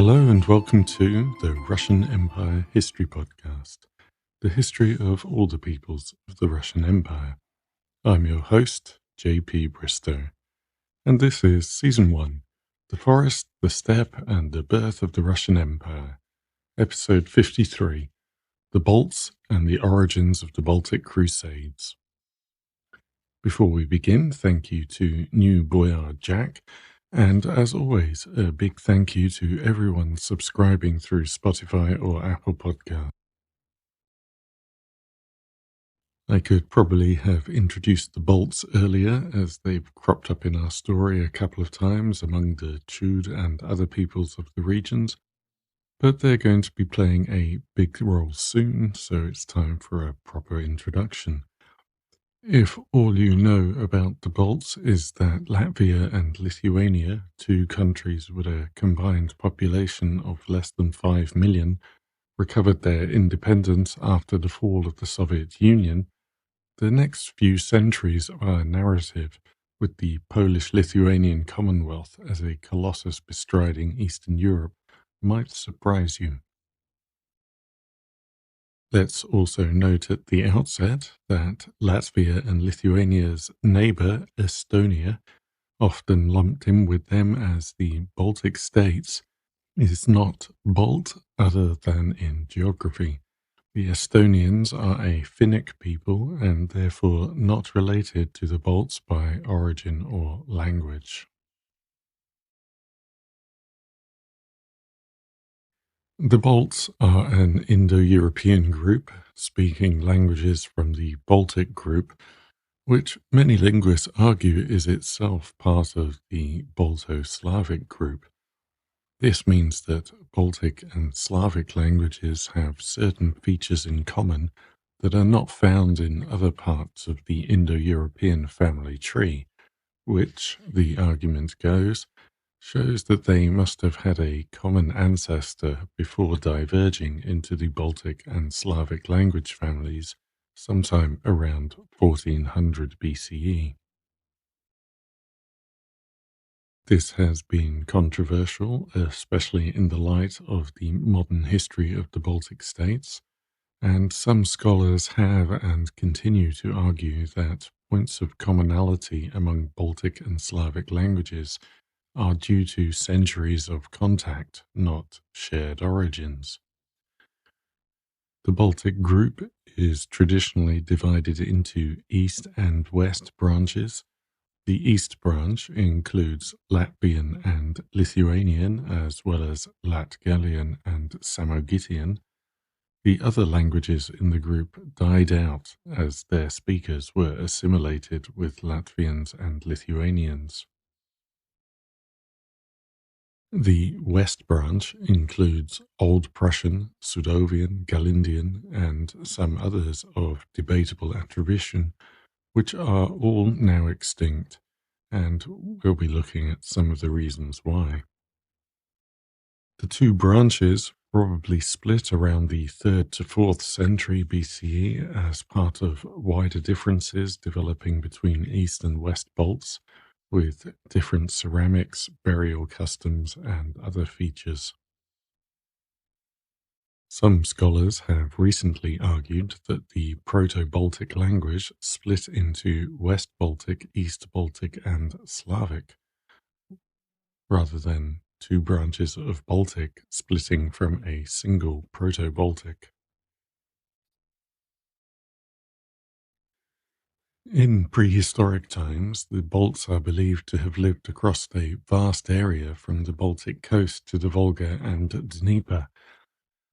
Hello and welcome to the Russian Empire History Podcast, the history of all the peoples of the Russian Empire. I'm your host, JP Bristow, and this is Season 1, The Forest, the Steppe and the Birth of the Russian Empire, Episode 53, The Balts and the Origins of the Baltic Crusades. Before we begin, thank you to New Boyard Jack, and as always, a big thank you to everyone subscribing through Spotify or Apple Podcasts. I could probably have introduced the Balts earlier, as they've cropped up in our story a couple of times among the Chud and other peoples of the regions, but they're going to be playing a big role soon, so it's time for a proper introduction. If all you know about the Balts is that Latvia and Lithuania, two countries with a combined population of less than 5 million, recovered their independence after the fall of the Soviet Union, the next few centuries of our narrative, with the Polish-Lithuanian Commonwealth as a colossus bestriding Eastern Europe, might surprise you. Let's also note at the outset that Latvia and Lithuania's neighbour, Estonia, often lumped in with them as the Baltic states, is not Balt other than in geography. The Estonians are a Finnic people and therefore not related to the Balts by origin or language. The Balts are an Indo-European group speaking languages from the Baltic group, which many linguists argue is itself part of the Balto-Slavic group. This means that Baltic and Slavic languages have certain features in common that are not found in other parts of the Indo-European family tree, which, the argument goes, shows that they must have had a common ancestor before diverging into the Baltic and Slavic language families sometime around 1400 BCE. This has been controversial, especially in the light of the modern history of the Baltic states, and some scholars have and continue to argue that points of commonality among Baltic and Slavic languages are due to centuries of contact, not shared origins. The Baltic group is traditionally divided into East and West branches. The East branch includes Latvian and Lithuanian, as well as Latgalian and Samogitian. The other languages in the group died out as their speakers were assimilated with Latvians and Lithuanians. The West Branch includes Old Prussian, Sudovian, Galindian, and some others of debatable attribution, which are all now extinct, and we'll be looking at some of the reasons why. The two branches probably split around the 3rd to 4th century BCE as part of wider differences developing between East and West Balts, with different ceramics, burial customs, and other features. Some scholars have recently argued that the Proto-Baltic language split into West Baltic, East Baltic, and Slavic, rather than two branches of Baltic splitting from a single Proto-Baltic. In prehistoric times, the Balts are believed to have lived across a vast area from the Baltic coast to the Volga and Dnieper.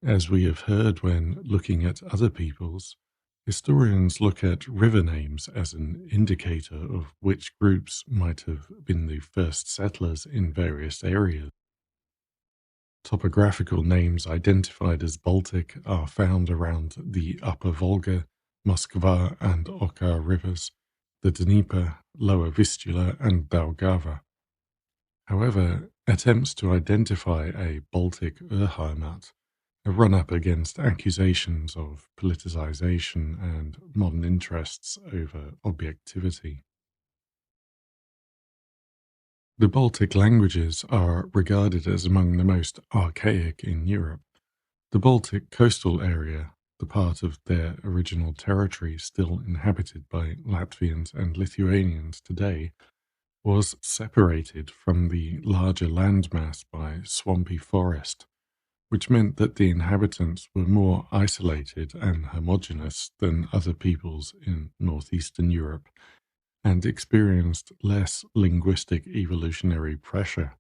As we have heard when looking at other peoples, historians look at river names as an indicator of which groups might have been the first settlers in various areas. Topographical names identified as Baltic are found around the Upper Volga, Moskva and Oka rivers, the Dnieper, Lower Vistula, and Daugava. However, attempts to identify a Baltic Urheimat have run up against accusations of politicization and modern interests over objectivity. The Baltic languages are regarded as among the most archaic in Europe. The Baltic coastal area, the part of their original territory still inhabited by Latvians and Lithuanians today, was separated from the larger landmass by swampy forest, which meant that the inhabitants were more isolated and homogeneous than other peoples in northeastern Europe and experienced less linguistic evolutionary pressure.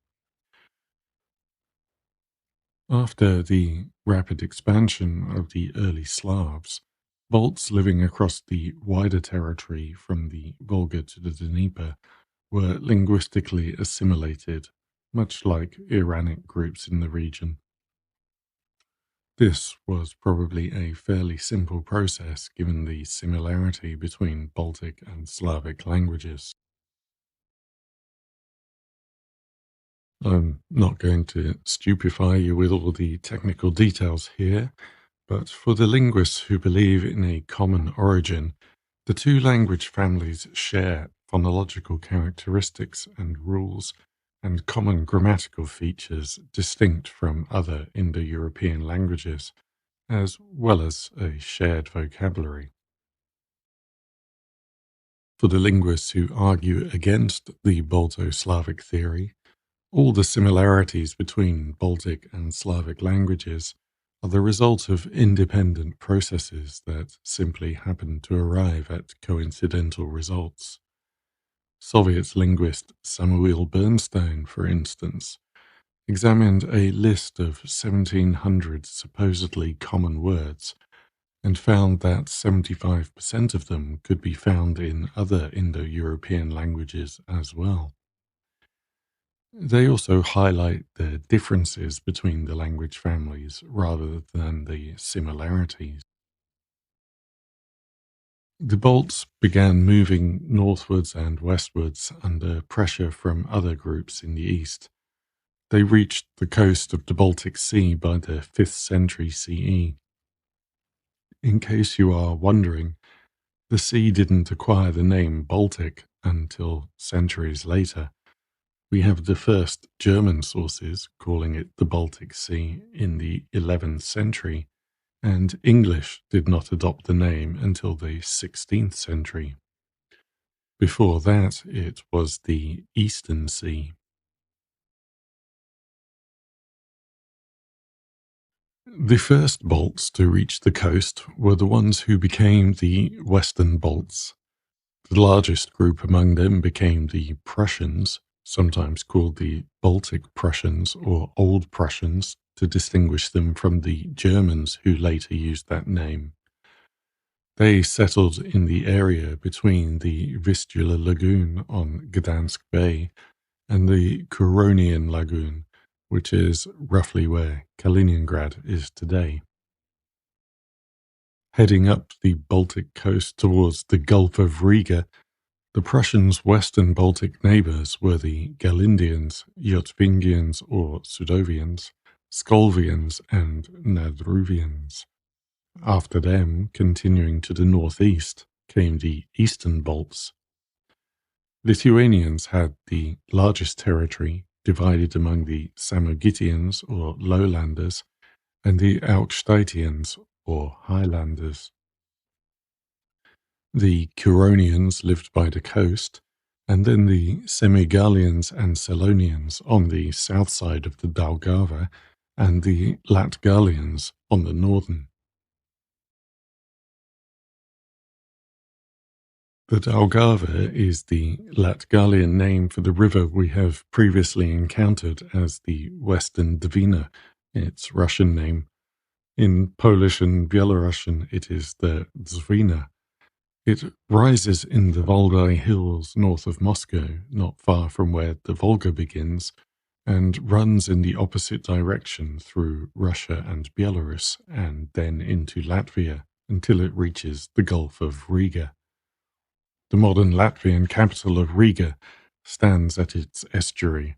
After the rapid expansion of the early Slavs, Balts living across the wider territory from the Volga to the Dnieper were linguistically assimilated, much like Iranic groups in the region. This was probably a fairly simple process given the similarity between Baltic and Slavic languages. I'm not going to stupefy you with all the technical details here, but for the linguists who believe in a common origin, the two language families share phonological characteristics and rules and common grammatical features distinct from other Indo-European languages, as well as a shared vocabulary. For the linguists who argue against the Balto-Slavic theory, all the similarities between Baltic and Slavic languages are the result of independent processes that simply happen to arrive at coincidental results. Soviet linguist Samuil Bernstein, for instance, examined a list of 1,700 supposedly common words and found that 75% of them could be found in other Indo-European languages as well. They also highlight the differences between the language families rather than the similarities. The Balts began moving northwards and westwards under pressure from other groups in the east. They reached the coast of the Baltic Sea by the 5th century CE. In case you are wondering, the sea didn't acquire the name Baltic until centuries later. We have the first German sources calling it the Baltic Sea in the 11th century, and English did not adopt the name until the 16th century. Before that, it was the Eastern Sea. The first Balts to reach the coast were the ones who became the Western Balts. The largest group among them became the Prussians, sometimes called the Baltic Prussians or Old Prussians, to distinguish them from the Germans who later used that name. They settled in the area between the Vistula Lagoon on Gdansk Bay and the Curonian Lagoon, which is roughly where Kaliningrad is today. Heading up the Baltic coast towards the Gulf of Riga, the Prussians' western Baltic neighbours were the Galindians, Yotvingians or Sudovians, Skolvians and Nadruvians. After them, continuing to the northeast, came the Eastern Balts. Lithuanians had the largest territory, divided among the Samogitians or lowlanders and the Alksteitians or highlanders. The Curonians lived by the coast, and then the Semigalians and Selonians on the south side of the Daugava, and the Latgalians on the northern. The Daugava is the Latgalian name for the river we have previously encountered as the Western Dvina, its Russian name. In Polish and Belarusian, it is the Dzvina. It rises in the Valdai Hills north of Moscow, not far from where the Volga begins, and runs in the opposite direction through Russia and Belarus, and then into Latvia until it reaches the Gulf of Riga. The modern Latvian capital of Riga stands at its estuary.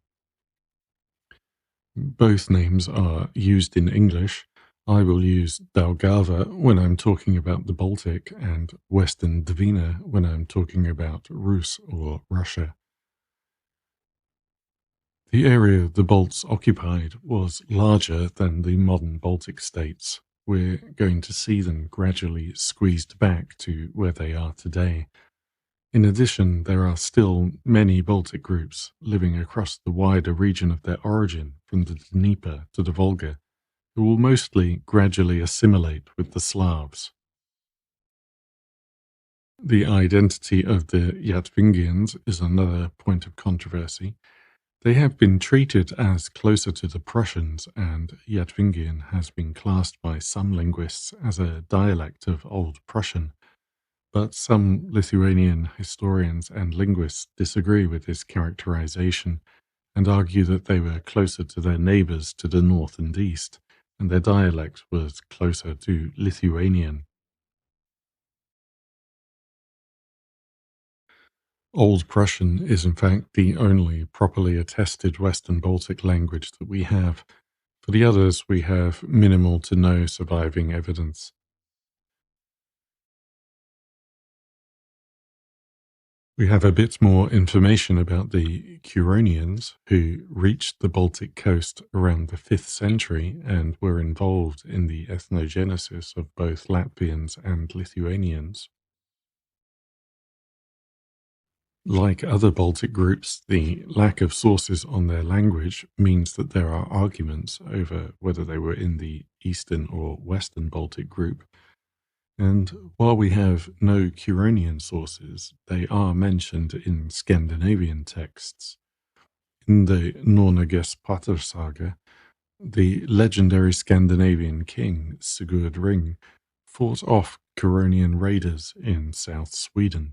Both names are used in English. I will use Daugava when I'm talking about the Baltic and Western Dvina when I'm talking about Rus or Russia. The area the Balts occupied was larger than the modern Baltic states. We're going to see them gradually squeezed back to where they are today. In addition, there are still many Baltic groups living across the wider region of their origin, from the Dnieper to the Volga, who will mostly gradually assimilate with the Slavs. The identity of the Yatvingians is another point of controversy. They have been treated as closer to the Prussians, and Yatvingian has been classed by some linguists as a dialect of Old Prussian. But some Lithuanian historians and linguists disagree with this characterization and argue that they were closer to their neighbours to the north and east, and their dialect was closer to Lithuanian. Old Prussian is in fact the only properly attested Western Baltic language that we have. For the others, we have minimal to no surviving evidence. We have a bit more information about the Curonians, who reached the Baltic coast around the 5th century and were involved in the ethnogenesis of both Latvians and Lithuanians. Like other Baltic groups, the lack of sources on their language means that there are arguments over whether they were in the Eastern or Western Baltic group. And while we have no Curonian sources, they are mentioned in Scandinavian texts. In the Nornagespater saga, the legendary Scandinavian king Sigurd Ring fought off Curonian raiders in South Sweden.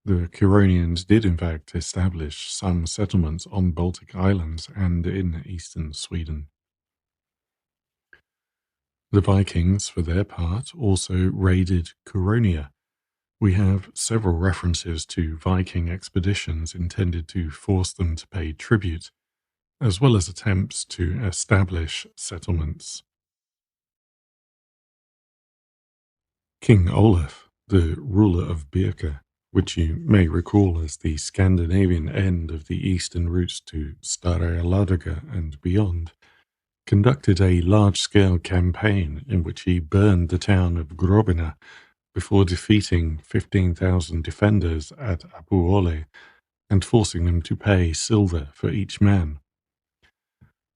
The Curonians did in fact establish some settlements on Baltic islands and in eastern Sweden. The Vikings, for their part, also raided Curonia. We have several references to Viking expeditions intended to force them to pay tribute, as well as attempts to establish settlements. King Olaf, the ruler of Birka, which you may recall as the Scandinavian end of the eastern routes to Stara Ladoga and beyond, conducted a large-scale campaign in which he burned the town of Grobina before defeating 15,000 defenders at Apuole and forcing them to pay silver for each man.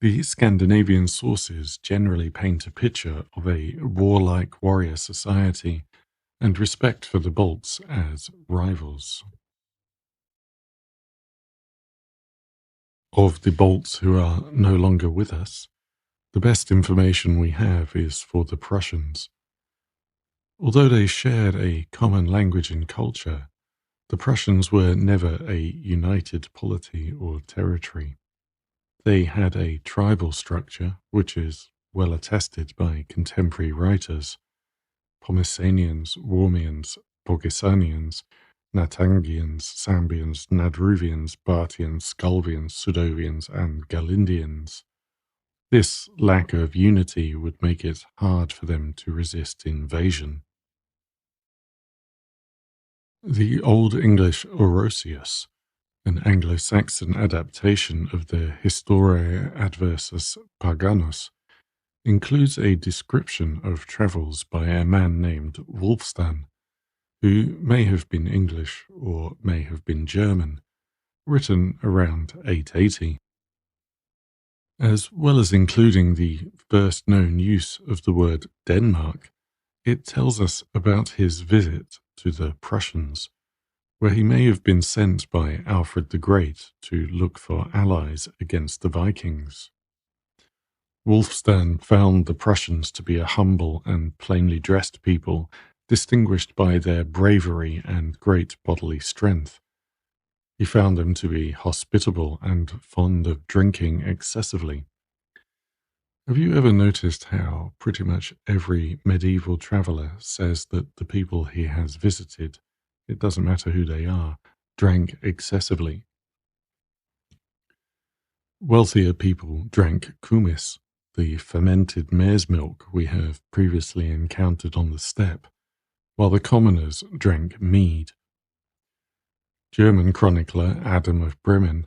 The Scandinavian sources generally paint a picture of a warlike warrior society and respect for the Balts as rivals. Of the Balts who are no longer with us, the best information we have is for the Prussians. Although they shared a common language and culture, the Prussians were never a united polity or territory. They had a tribal structure, which is well attested by contemporary writers. Pomesanians, Warmians, Bogisanians, Natangians, Sambians, Nadruvians, Bartians, Skulvians, Sudovians, and Galindians. This lack of unity would make it hard for them to resist invasion. The Old English Orosius, an Anglo-Saxon adaptation of the Historiae Adversus Paganus, includes a description of travels by a man named Wulfstan, who may have been English or may have been German, written around 880. As well as including the first known use of the word Denmark, it tells us about his visit to the Prussians, where he may have been sent by Alfred the Great to look for allies against the Vikings. Wulfstan found the Prussians to be a humble and plainly dressed people, distinguished by their bravery and great bodily strength. He found them to be hospitable and fond of drinking excessively. Have you ever noticed how pretty much every medieval traveller says that the people he has visited, it doesn't matter who they are, drank excessively? Wealthier people drank kumis, the fermented mare's milk we have previously encountered on the steppe, while the commoners drank mead. German chronicler Adam of Bremen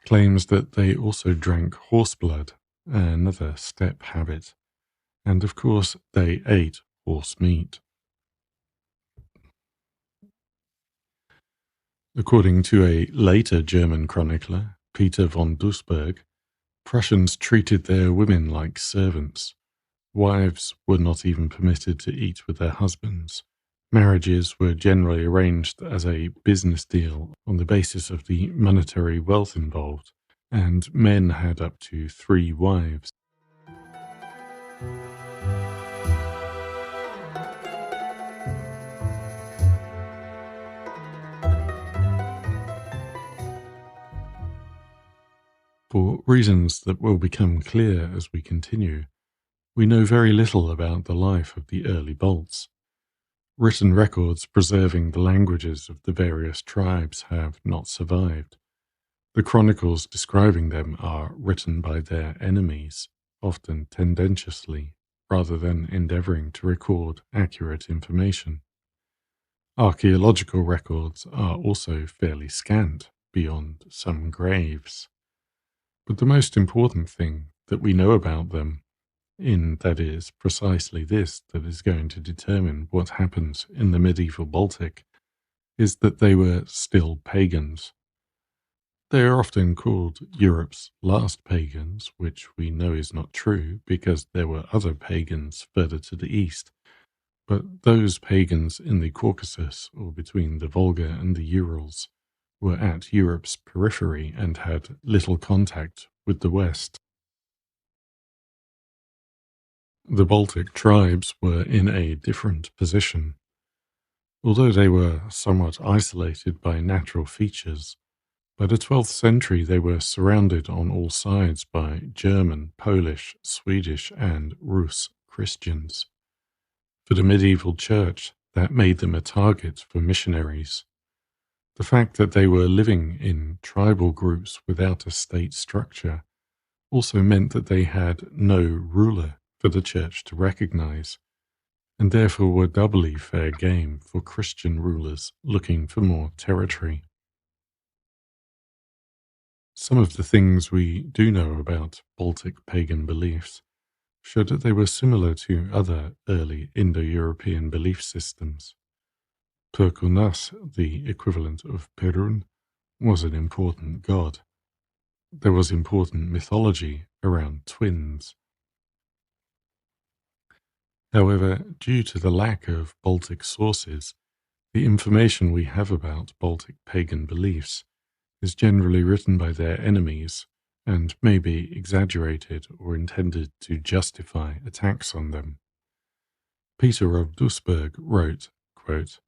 claims that they also drank horse blood, another steppe habit, and of course they ate horse meat. According to a later German chronicler, Peter von Duisburg, Prussians treated their women like servants. Wives were not even permitted to eat with their husbands. Marriages were generally arranged as a business deal on the basis of the monetary wealth involved, and men had up to 3 wives. For reasons that will become clear as we continue, we know very little about the life of the early Balts. Written records preserving the languages of the various tribes have not survived. The chronicles describing them are written by their enemies, often tendentiously, rather than endeavouring to record accurate information. Archaeological records are also fairly scant, beyond some graves. But the most important thing that we know about them, that is precisely this that is going to determine what happens in the medieval Baltic, is that they were still pagans. They are often called Europe's last pagans, which we know is not true because there were other pagans further to the east. But those pagans in the Caucasus, or between the Volga and the Urals, were at Europe's periphery and had little contact with the West. The Baltic tribes were in a different position. Although they were somewhat isolated by natural features, by the 12th century they were surrounded on all sides by German, Polish, Swedish, and Rus Christians. For the medieval church, that made them a target for missionaries. The fact that they were living in tribal groups without a state structure also meant that they had no ruler for the church to recognize, and therefore were doubly fair game for Christian rulers looking for more territory. Some of the things we do know about Baltic pagan beliefs show that they were similar to other early Indo-European belief systems. Perkunas, the equivalent of Perun, was an important god. There was important mythology around twins. However, due to the lack of Baltic sources, the information we have about Baltic pagan beliefs is generally written by their enemies and may be exaggerated or intended to justify attacks on them. Peter of Duisburg wrote, quote,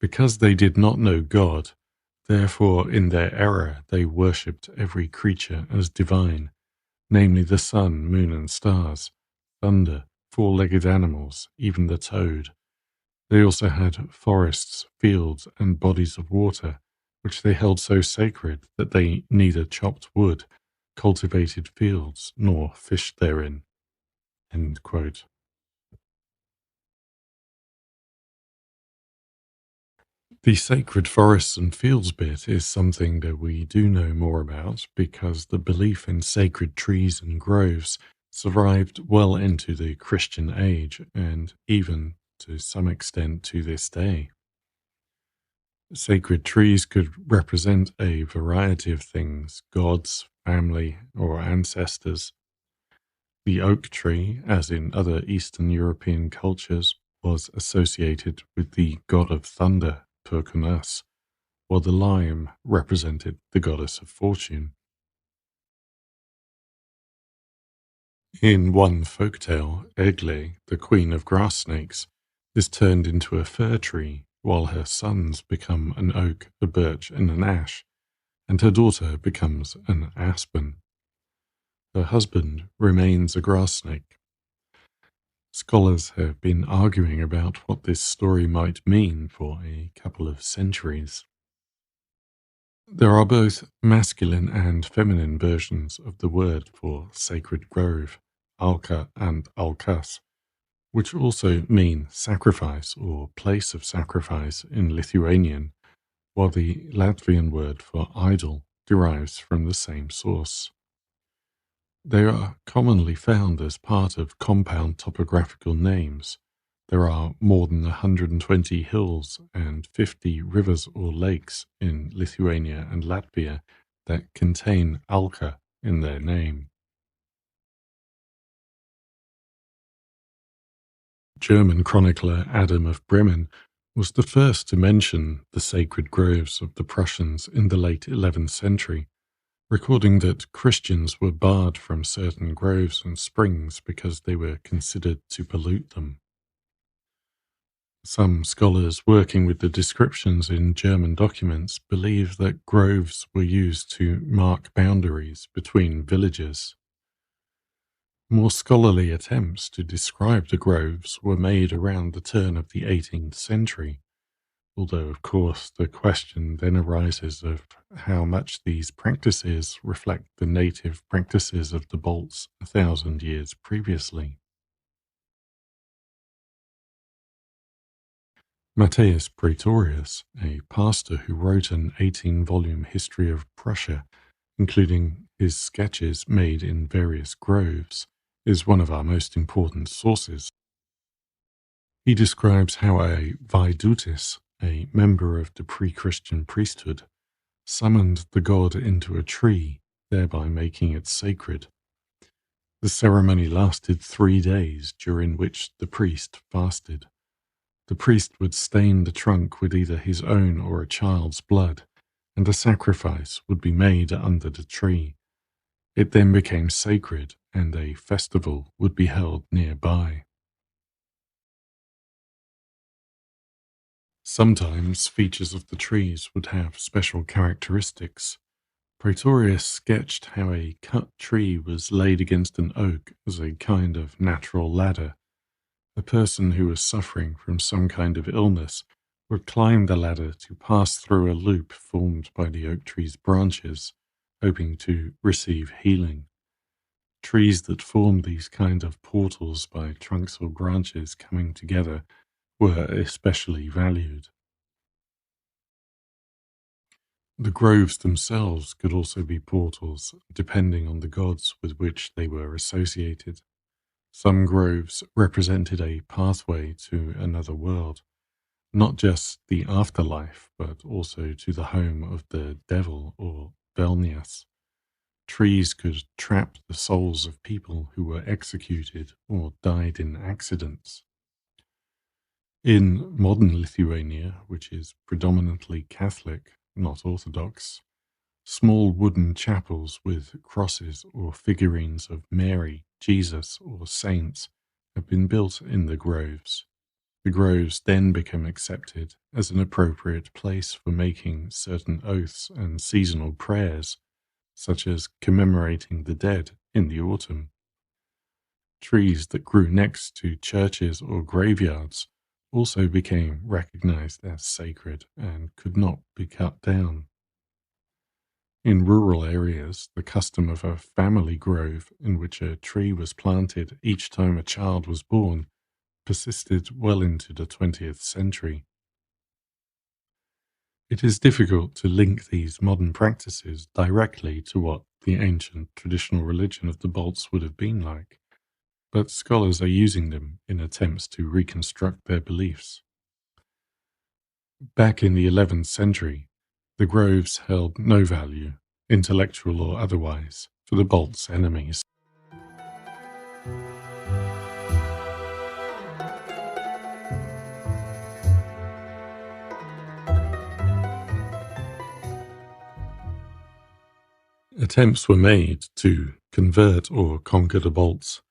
"Because they did not know God, therefore in their error they worshipped every creature as divine, namely the sun, moon, and stars, thunder, four-legged animals, even the toad. They also had forests, fields, and bodies of water, which they held so sacred that they neither chopped wood, cultivated fields, nor fished therein." End quote. The sacred forests and fields bit is something that we do know more about because the belief in sacred trees and groves survived well into the Christian age and even to some extent to this day. Sacred trees could represent a variety of things: gods, family, or ancestors. The oak tree, as in other Eastern European cultures, was associated with the god of thunder, Perkunas, while the lime represented the goddess of fortune. In one folktale, Egle, the queen of grass snakes, is turned into a fir tree, while her sons become an oak, a birch, and an ash, and her daughter becomes an aspen. Her husband remains a grass snake. Scholars have been arguing about what this story might mean for a couple of centuries. There are both masculine and feminine versions of the word for sacred grove, alka and alkas, which also mean sacrifice or place of sacrifice in Lithuanian, while the Latvian word for idol derives from the same source. They are commonly found as part of compound topographical names. There are more than 120 hills and 50 rivers or lakes in Lithuania and Latvia that contain Alka in their name. German chronicler Adam of Bremen was the first to mention the sacred groves of the Prussians in the late 11th century, recording that Christians were barred from certain groves and springs because they were considered to pollute them. Some scholars working with the descriptions in German documents believe that groves were used to mark boundaries between villages. More scholarly attempts to describe the groves were made around the turn of the 18th century, although, of course, the question then arises of how much these practices reflect the native practices of the Balts 1,000 years previously. Matthias Praetorius, a pastor who wrote an 18-volume history of Prussia, including his sketches made in various groves, is one of our most important sources. He describes how a Vaidutis, a member of the pre-Christian priesthood, summoned the god into a tree, thereby making it sacred. The ceremony lasted 3 days, during which the priest fasted. The priest would stain the trunk with either his own or a child's blood, and a sacrifice would be made under the tree. It then became sacred, and a festival would be held nearby. Sometimes features of the trees would have special characteristics. Praetorius sketched how a cut tree was laid against an oak as a kind of natural ladder. A person who was suffering from some kind of illness would climb the ladder to pass through a loop formed by the oak tree's branches, hoping to receive healing. Trees that formed these kind of portals by trunks or branches coming together were especially valued. The groves themselves could also be portals, depending on the gods with which they were associated. Some groves represented a pathway to another world, not just the afterlife, but also to the home of the devil or Velnias. Trees could trap the souls of people who were executed or died in accidents. In modern Lithuania, which is predominantly Catholic, not Orthodox, small wooden chapels with crosses or figurines of Mary, Jesus, or saints have been built in the groves. The groves then become accepted as an appropriate place for making certain oaths and seasonal prayers, such as commemorating the dead in the autumn. Trees that grew next to churches or graveyards also became recognized as sacred and could not be cut down. In rural areas, the custom of a family grove in which a tree was planted each time a child was born persisted well into the 20th century. It is difficult to link these modern practices directly to what the ancient traditional religion of the Balts would have been like, but scholars are using them in attempts to reconstruct their beliefs. Back in the 11th century, the groves held no value, intellectual or otherwise, for the Balts' enemies. Attempts were made to convert or conquer the Balts.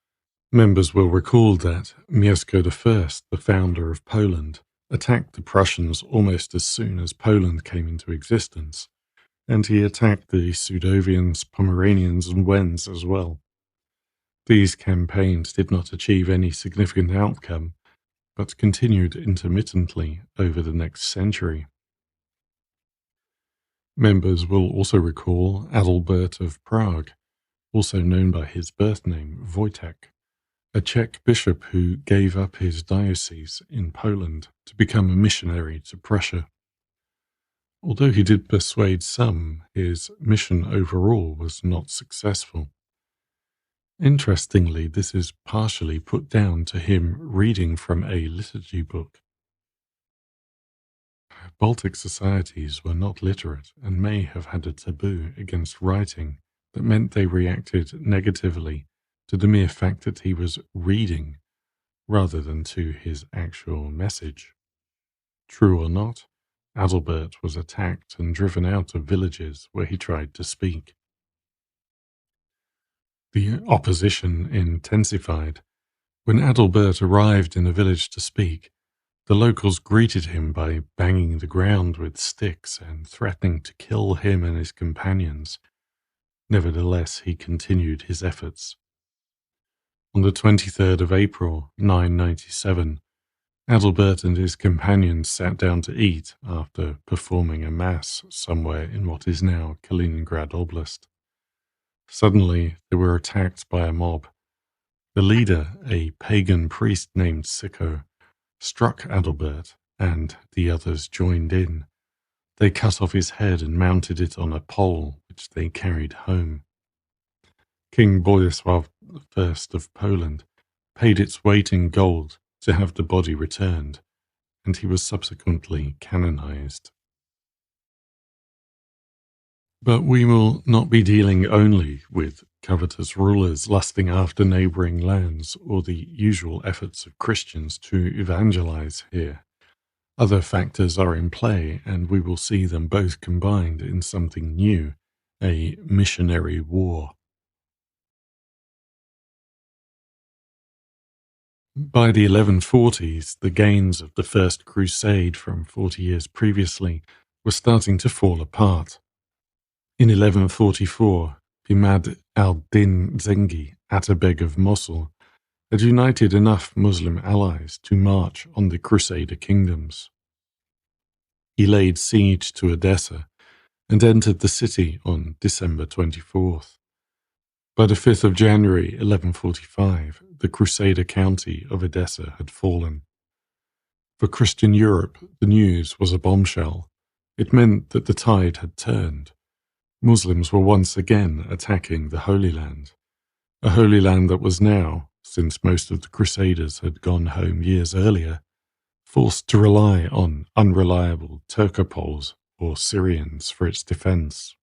Members will recall that Mieszko I, the founder of Poland, attacked the Prussians almost as soon as Poland came into existence, and he attacked the Sudovians, Pomeranians, and Wends as well. These campaigns did not achieve any significant outcome, but continued intermittently over the next century. Members will also recall Adalbert of Prague, also known by his birth name Wojtek, a Czech bishop who gave up his diocese in Poland to become a missionary to Prussia. Although he did persuade some, his mission overall was not successful. Interestingly, this is partially put down to him reading from a liturgy book. Baltic societies were not literate and may have had a taboo against writing that meant they reacted negatively to the mere fact that he was reading rather than to his actual message. True or not, Adalbert was attacked and driven out of villages where he tried to speak. The opposition intensified. When Adalbert arrived in a village to speak, the locals greeted him by banging the ground with sticks and threatening to kill him and his companions. Nevertheless, he continued his efforts. On the 23rd of April, 997, Adalbert and his companions sat down to eat after performing a mass somewhere in what is now Kaliningrad Oblast. Suddenly, they were attacked by a mob. The leader, a pagan priest named Sicko, struck Adalbert, and the others joined in. They cut off his head and mounted it on a pole, which they carried home. King Bolesław I of Poland paid its weight in gold to have the body returned, and he was subsequently canonized. But we will not be dealing only with covetous rulers lusting after neighboring lands or the usual efforts of Christians to evangelize here. Other factors are in play, and we will see them both combined in something new, a missionary war. By the 1140s, the gains of the First Crusade from 40 years previously were starting to fall apart. In 1144, Imad al-Din Zengi, Atabeg of Mosul, had united enough Muslim allies to march on the Crusader kingdoms. He laid siege to Edessa and entered the city on December 24th. By the 5th of January 1145, the Crusader county of Edessa had fallen. For Christian Europe, the news was a bombshell. It meant that the tide had turned. Muslims were once again attacking the Holy Land, a Holy Land that was now, since most of the Crusaders had gone home years earlier, forced to rely on unreliable Turcopoles or Syrians for its defense.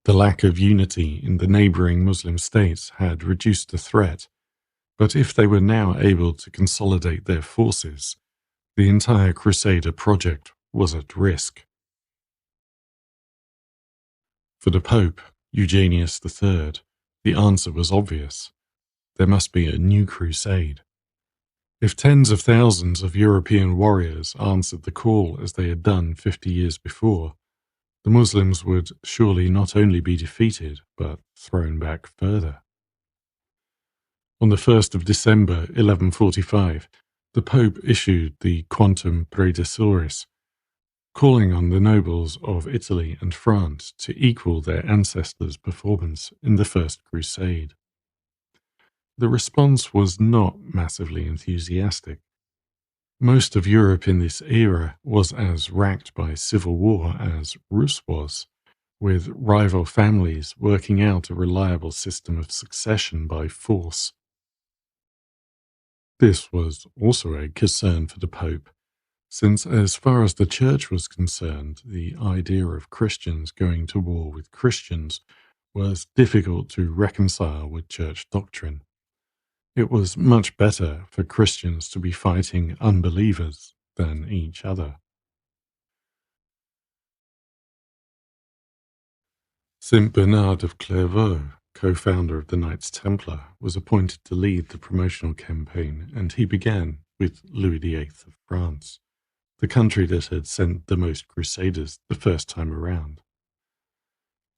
The lack of unity in the neighboring Muslim states had reduced the threat, but if they were now able to consolidate their forces, the entire Crusader project was at risk. For the Pope, Eugenius III, the answer was obvious. There must be a new crusade. If tens of thousands of European warriors answered the call as they had done 50 years before, the Muslims would surely not only be defeated, but thrown back further. On the 1st of December 1145, the Pope issued the Quantum Praedecesoris, calling on the nobles of Italy and France to equal their ancestors' performance in the First Crusade. The response was not massively enthusiastic. Most of Europe in this era was as racked by civil war as Rus was, with rival families working out a reliable system of succession by force. This was also a concern for the Pope, since as far as the Church was concerned, the idea of Christians going to war with Christians was difficult to reconcile with Church doctrine. It was much better for Christians to be fighting unbelievers than each other. Saint Bernard of Clairvaux, co-founder of the Knights Templar, was appointed to lead the promotional campaign, and he began with Louis VIII of France, the country that had sent the most crusaders the first time around.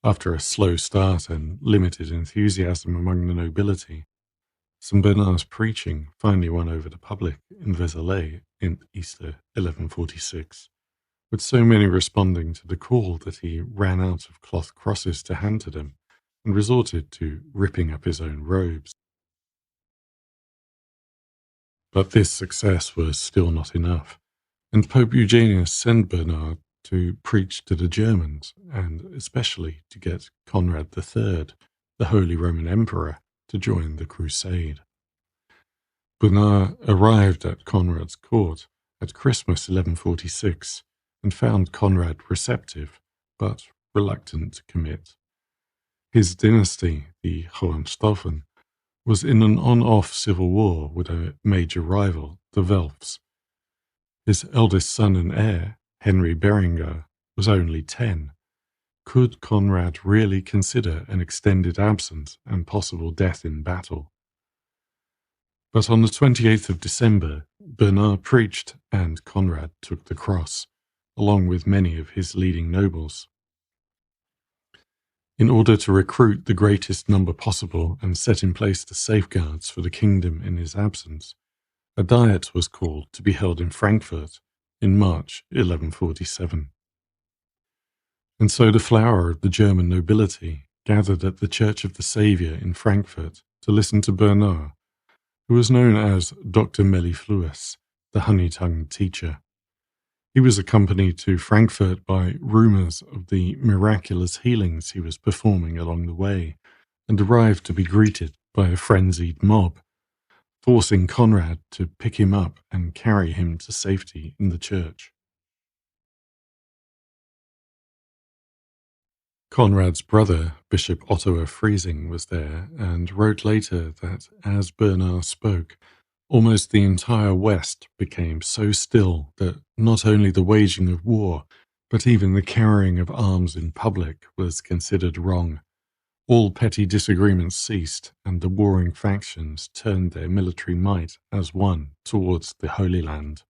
After a slow start and limited enthusiasm among the nobility, St. Bernard's preaching finally won over the public in Vézelay in Easter 1146, with so many responding to the call that he ran out of cloth crosses to hand to them and resorted to ripping up his own robes. But this success was still not enough. and Pope Eugenius sent Bernard to preach to the Germans, and especially to get Conrad III, the Holy Roman Emperor, to join the crusade. Bernard arrived at Conrad's court at Christmas 1146 and found Conrad receptive, but reluctant to commit. His dynasty, the Hohenstaufen, was in an on-off civil war with a major rival, the Welfs. His eldest son and heir, Henry Berengar, was only 10. Could Conrad really consider an extended absence and possible death in battle? But on the 28th of December, Bernard preached and Conrad took the cross, along with many of his leading nobles. In order to recruit the greatest number possible and set in place the safeguards for the kingdom in his absence, a diet was called to be held in Frankfurt in March 1147. And so the flower of the German nobility gathered at the Church of the Saviour in Frankfurt to listen to Bernard, who was known as Dr. Mellifluous, the honey-tongued teacher. He was accompanied to Frankfurt by rumours of the miraculous healings he was performing along the way, and arrived to be greeted by a frenzied mob, forcing Conrad to pick him up and carry him to safety in the church. Conrad's brother, Bishop Otto of Freising, was there and wrote later that as Bernard spoke, almost the entire West became so still that not only the waging of war, but even the carrying of arms in public was considered wrong. All petty disagreements ceased, and the warring factions turned their military might as one towards the Holy Land.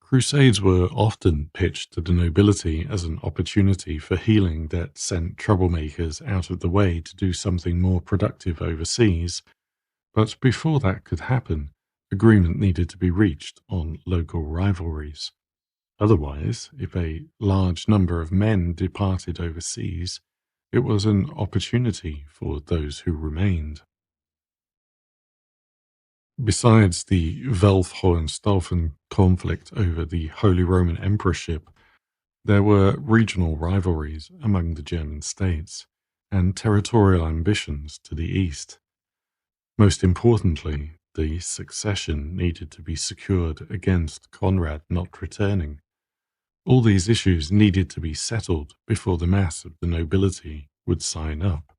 Crusades were often pitched to the nobility as an opportunity for healing that sent troublemakers out of the way to do something more productive overseas, but before that could happen, agreement needed to be reached on local rivalries. Otherwise, if a large number of men departed overseas, it was an opportunity for those who remained. Besides the Welf-Hohenstaufen conflict over the Holy Roman Emperorship, there were regional rivalries among the German states and territorial ambitions to the east. Most importantly, the succession needed to be secured against Conrad not returning. All these issues needed to be settled before the mass of the nobility would sign up.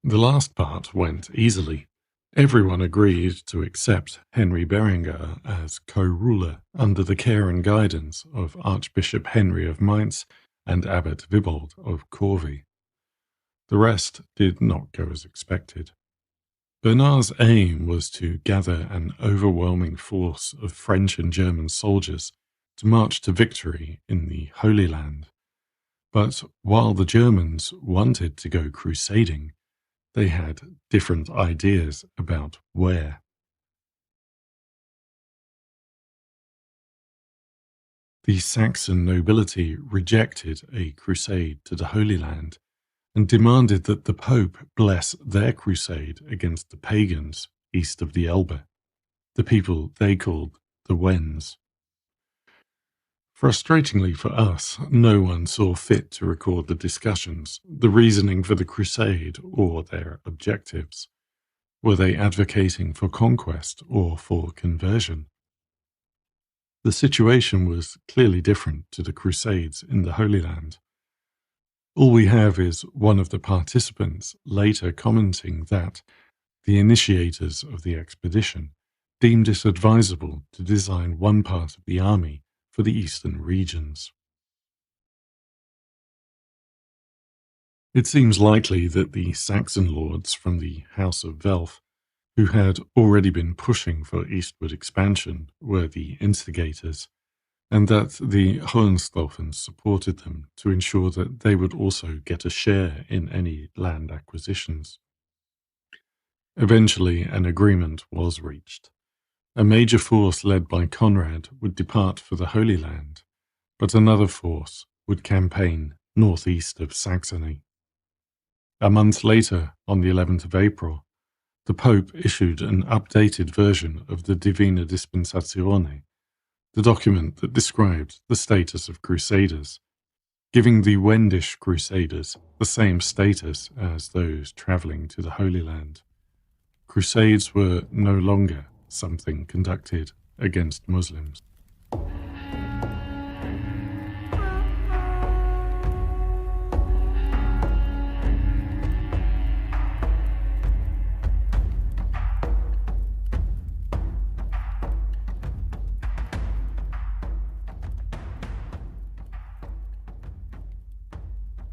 The last part went easily. Everyone agreed to accept Henry Berengar as co-ruler under the care and guidance of Archbishop Henry of Mainz and Abbot Wibold of Corvey. The rest did not go as expected. Bernard's aim was to gather an overwhelming force of French and German soldiers to march to victory in the Holy Land. But while the Germans wanted to go crusading, they had different ideas about where. The Saxon nobility rejected a crusade to the Holy Land and demanded that the Pope bless their crusade against the pagans east of the Elbe, the people they called the Wends. Frustratingly for us, no one saw fit to record the discussions, the reasoning for the crusade, or their objectives. Were they advocating for conquest or for conversion? The situation was clearly different to the Crusades in the Holy Land. All we have is one of the participants later commenting that the initiators of the expedition deemed it advisable to design one part of the army for the eastern regions. It seems likely that the Saxon lords from the House of Welf, who had already been pushing for eastward expansion, were the instigators, and that the Hohenstaufens supported them to ensure that they would also get a share in any land acquisitions. Eventually, an agreement was reached. A major force led by Conrad would depart for the Holy Land, but another force would campaign northeast of Saxony. A month later, on the 11th of April, The Pope issued an updated version of the Divina Dispensazione, the document that described the status of Crusaders, giving the Wendish Crusaders the same status as those travelling to the Holy Land. Crusades were no longer something conducted against Muslims.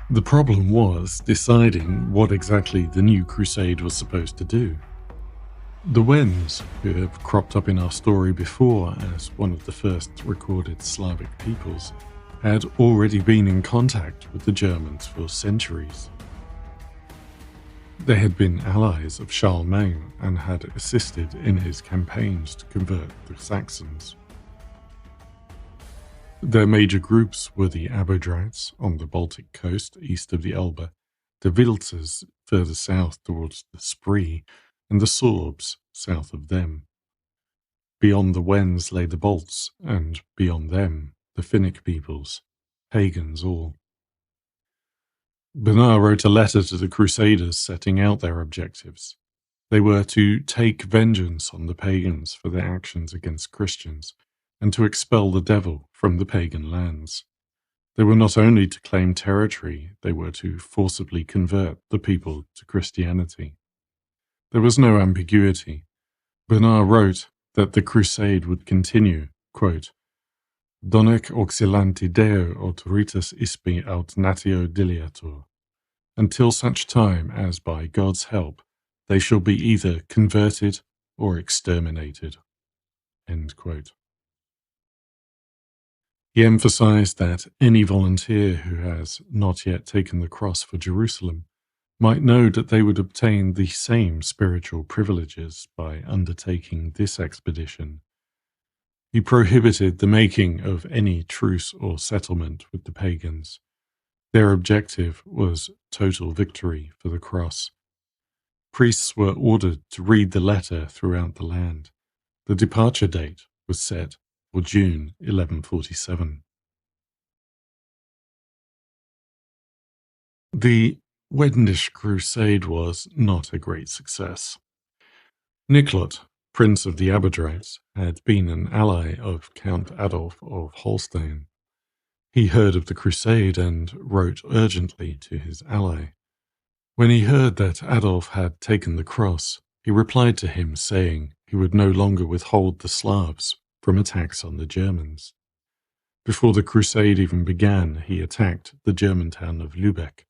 The problem was deciding what exactly the new crusade was supposed to do. The Wends, who have cropped up in our story before as one of the first recorded Slavic peoples, had already been in contact with the Germans for centuries. They had been allies of Charlemagne and had assisted in his campaigns to convert the Saxons. Their major groups were the Abodrites on the Baltic coast east of the Elbe, the Wiltzes further south towards the Spree, and the Sorbs south of them. Beyond the Wends lay the Balts, and beyond them the Finnic peoples, pagans all. Bernard wrote a letter to the Crusaders setting out their objectives. They were to take vengeance on the pagans for their actions against Christians, and to expel the devil from the pagan lands. They were not only to claim territory, they were to forcibly convert the people to Christianity. There was no ambiguity. Bernard wrote that the crusade would continue, quote, Donec auxilianti Deo autoritas ispi aut natio diliatur, until such time as by God's help they shall be either converted or exterminated. End quote. He emphasized that any volunteer who has not yet taken the cross for Jerusalem might know that they would obtain the same spiritual privileges by undertaking this expedition. He prohibited the making of any truce or settlement with the pagans. Their objective was total victory for the cross. Priests were ordered to read the letter throughout the land. The departure date was set for June 1147. The Wendish Crusade was not a great success. Niklot, Prince of the Abodrites, had been an ally of Count Adolf of Holstein. He heard of the crusade and wrote urgently to his ally. When he heard that Adolf had taken the cross, he replied to him saying he would no longer withhold the Slavs from attacks on the Germans. Before the crusade even began, he attacked the German town of Lübeck,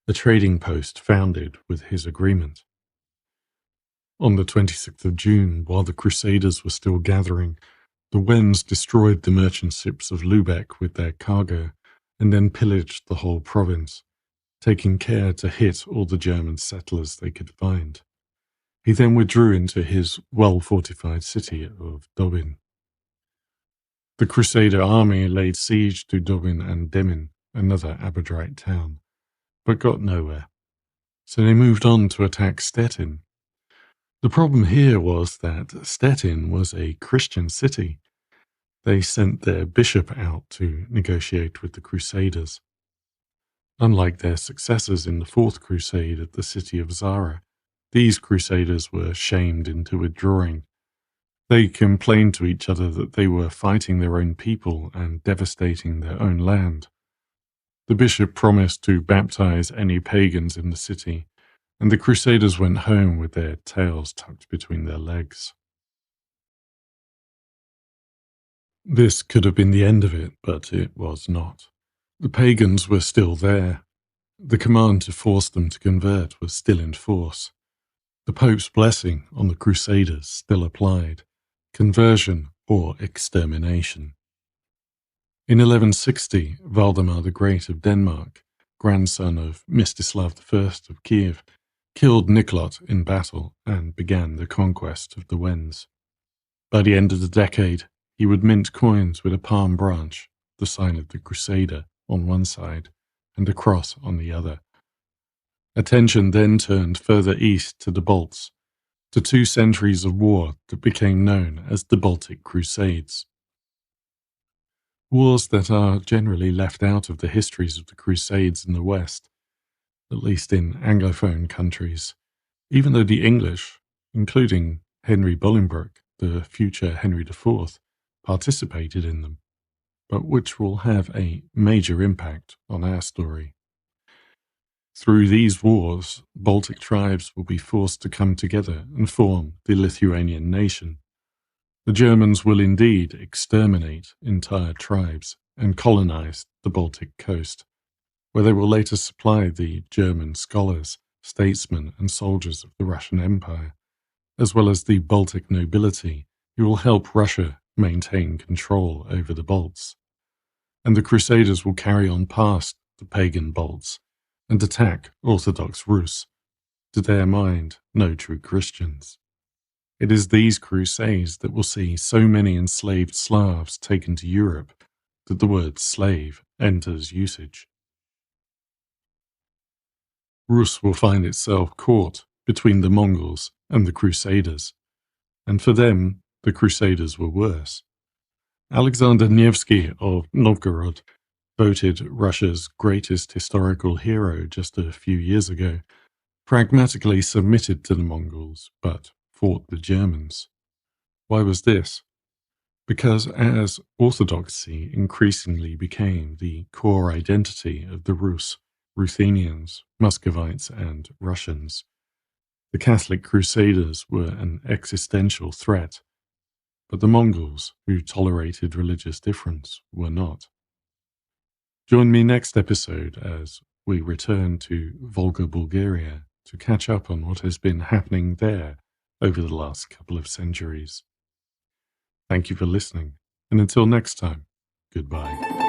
a trading post founded with his agreement. On the 26th of June, while the Crusaders were still gathering, the Wends destroyed the merchant ships of Lübeck with their cargo and then pillaged the whole province, taking care to hit all the German settlers they could find. He then withdrew into his well-fortified city of Dobin. The Crusader army laid siege to Dobin and Demmin, another Abodrite town, but got nowhere. So they moved on to attack Stettin. The problem here was that Stettin was a Christian city. They sent their bishop out to negotiate with the Crusaders. Unlike their successors in the Fourth Crusade at the city of Zara, these Crusaders were shamed into withdrawing. They complained to each other that they were fighting their own people and devastating their own land. The bishop promised to baptize any pagans in the city, and the Crusaders went home with their tails tucked between their legs. This could have been the end of it, but it was not. The pagans were still there. The command to force them to convert was still in force. The Pope's blessing on the Crusaders still applied: conversion or extermination. In 1160, Valdemar the Great of Denmark, grandson of Mstislav I of Kiev, killed Niklot in battle and began the conquest of the Wends. By the end of the decade, he would mint coins with a palm branch, the sign of the Crusader, on one side, and a cross on the other. Attention then turned further east to the Balts, to 2 centuries of war that became known as the Baltic Crusades. Wars that are generally left out of the histories of the Crusades in the West, at least in Anglophone countries, even though the English, including Henry Bolingbroke, the future Henry IV, participated in them, but which will have a major impact on our story. Through these wars, Baltic tribes will be forced to come together and form the Lithuanian nation. The Germans will indeed exterminate entire tribes and colonize the Baltic coast, where they will later supply the German scholars, statesmen, and soldiers of the Russian Empire, as well as the Baltic nobility who will help Russia maintain control over the Balts. And the Crusaders will carry on past the pagan Balts and attack Orthodox Rus, to their mind no true Christians. It is these crusades that will see so many enslaved Slavs taken to Europe that the word slave enters usage. Rus will find itself caught between the Mongols and the Crusaders, and for them, the Crusaders were worse. Alexander Nevsky of Novgorod, voted Russia's greatest historical hero just a few years ago, pragmatically submitted to the Mongols, but fought the Germans. Why was this? Because as Orthodoxy increasingly became the core identity of the Rus, Ruthenians, Muscovites, and Russians, the Catholic Crusaders were an existential threat, but the Mongols, who tolerated religious difference, were not. Join me next episode as we return to Volga, Bulgaria, to catch up on what has been happening there over the last couple of centuries. Thank you for listening, and until next time, goodbye.